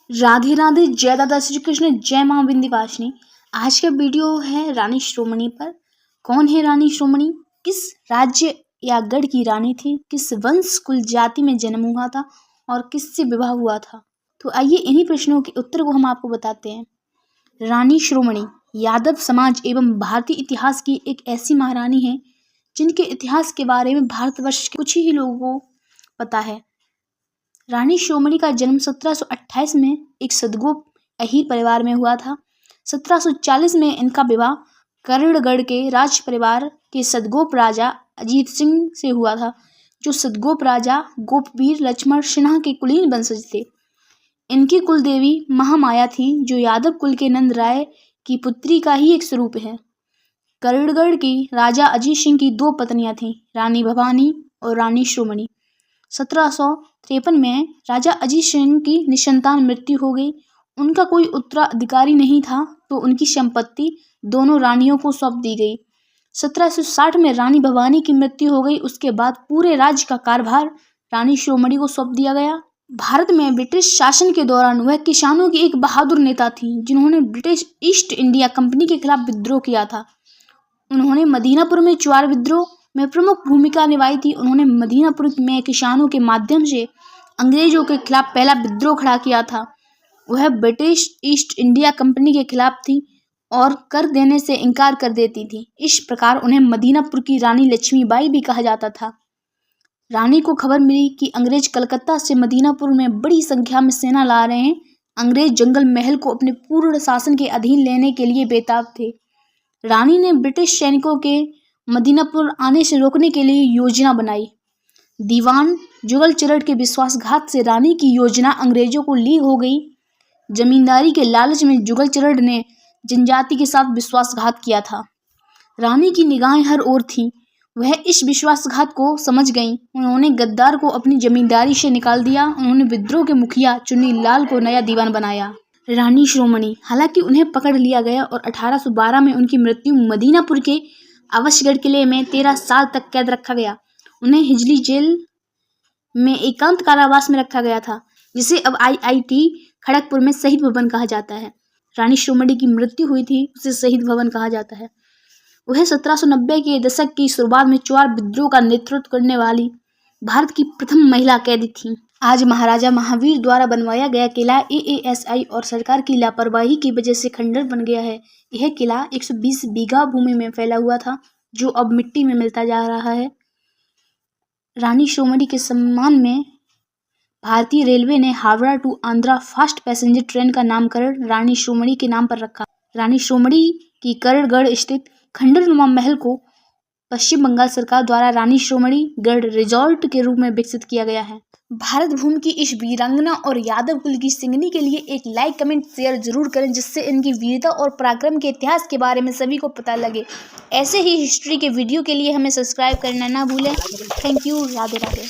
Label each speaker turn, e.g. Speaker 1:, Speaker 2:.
Speaker 1: राधे राधे, जय दादा श्री कृष्ण, जय मां विंध्यवासिनी। आज का वीडियो है रानी शिरोमणि पर। कौन है रानी शिरोमणि? किस राज्य या गढ़ की रानी थी? किस वंश कुल जाति में जन्म हुआ था और किससे विवाह हुआ था? तो आइए इन्हीं प्रश्नों के उत्तर को हम आपको बताते हैं। रानी शिरोमणि यादव समाज एवं भारतीय इतिहास की एक ऐसी महारानी है जिनके इतिहास के बारे में भारतवर्ष के कुछ ही लोगों को पता है। रानी शिरोमणि का जन्म 1728 में एक सदगोप अहीर परिवार में हुआ था। 1740 में इनका विवाह करणगढ़ के राज परिवार के सदगोप राजा अजीत सिंह से हुआ था, जो सदगोप राजा गोपवीर लक्ष्मण सिन्हा के कुलीन वंशज थे। इनकी कुल देवी महामाया थी, जो यादव कुल के नंद राय की पुत्री का ही एक स्वरूप है। करणगढ़ की राजा अजीत सिंह की दो पत्नियां थीं, रानी भवानी और रानी शिरोमणि। 1753 में राजा अजीत सिंह की निसंतान मृत्यु हो गई। उनका कोई उत्तराधिकारी नहीं था, तो उनकी संपत्ति दोनों रानियों को सौंप दी गई। 1760 में रानी भवानी की मृत्यु हो गई। उसके बाद पूरे राज्य का कार्यभार रानी शिरोमणि को सौंप दिया गया। भारत में ब्रिटिश शासन के दौरान वह किसानों की एक बहादुर नेता थी, जिन्होंने ब्रिटिश ईस्ट इंडिया कंपनी के खिलाफ विद्रोह किया था। उन्होंने मदीनापुर में चुआर विद्रोह में प्रमुख भूमिका निभाई थी। उन्होंने मदीनापुर में किसानों के माध्यम से अंग्रेजों के खिलाफ पहला विद्रोह खड़ा किया था। वह ब्रिटिश ईस्ट इंडिया कंपनी के खिलाफ थी और कर देने से इनकार कर देती थी। इस प्रकार उन्हें मदीनापुर की रानी लक्ष्मीबाई भी कहा जाता था। रानी को खबर मिली कि अंग्रेज कलकत्ता से मदीनापुर में बड़ी संख्या में सेना ला रहे हैं। अंग्रेज जंगल महल को अपने पूर्ण शासन के अधीन लेने के लिए बेताब थे। रानी ने ब्रिटिश सैनिकों के मदीनापुर आने से रोकने के लिए योजना बनाई। दीवान जुगल चरण के विश्वासघात से रानी की योजना अंग्रेजों को लीक हो गई। जमींदारी के लालच में जुगल चरण ने जनजाति के साथ विश्वासघात किया था। रानी की निगाहें हर ओर थीं। वह इस विश्वासघात को समझ गईं। उन्होंने गद्दार को अपनी जमींदारी से निकाल दिया। उन्होंने विद्रोह के मुखिया चुन्नीलाल को नया दीवान बनाया। रानी शिरोमणि, हालांकि उन्हें पकड़ लिया गया और 1812 में उनकी मृत्यु मदीनापुर के अवशगढ़ किले में 13 साल तक कैद रखा गया। उन्हें हिजली जेल में एकांत कारावास में रखा गया था, जिसे अब IIT खड़गपुर में शहीद भवन कहा जाता है। रानी शिरोमणि की मृत्यु हुई थी, उसे शहीद भवन कहा जाता है। वह 1790 के दशक की शुरुआत में चुआर विद्रोह का नेतृत्व करने वाली भारत की प्रथम महिला कैदी थी। आज महाराजा महावीर द्वारा बनवाया गया किला AASI और सरकार की लापरवाही की वजह से खंडर बन गया है। यह किला 120 बीघा भूमि में फैला हुआ था, जो अब मिट्टी में मिलता जा रहा है। रानी शिरोमणि के सम्मान में भारतीय रेलवे ने Howrah to Andhra fast passenger train का नामकरण रानी शिरोमणि के नाम पर रखा। रानी शिरोमणि की करणगढ़ स्थित खंडरनुमा महल को पश्चिम बंगाल सरकार द्वारा रानी शिरोमणि गढ़ रिजॉर्ट के रूप में विकसित किया गया है। भारत भूमि की इस वीरांगना और यादव कुल की सिंगनी के लिए एक लाइक, कमेंट, शेयर जरूर करें, जिससे इनकी वीरता और पराक्रम के इतिहास के बारे में सभी को पता लगे। ऐसे ही हिस्ट्री के वीडियो के लिए हमें सब्सक्राइब करना ना भूलें। Thank you. राधे राधे।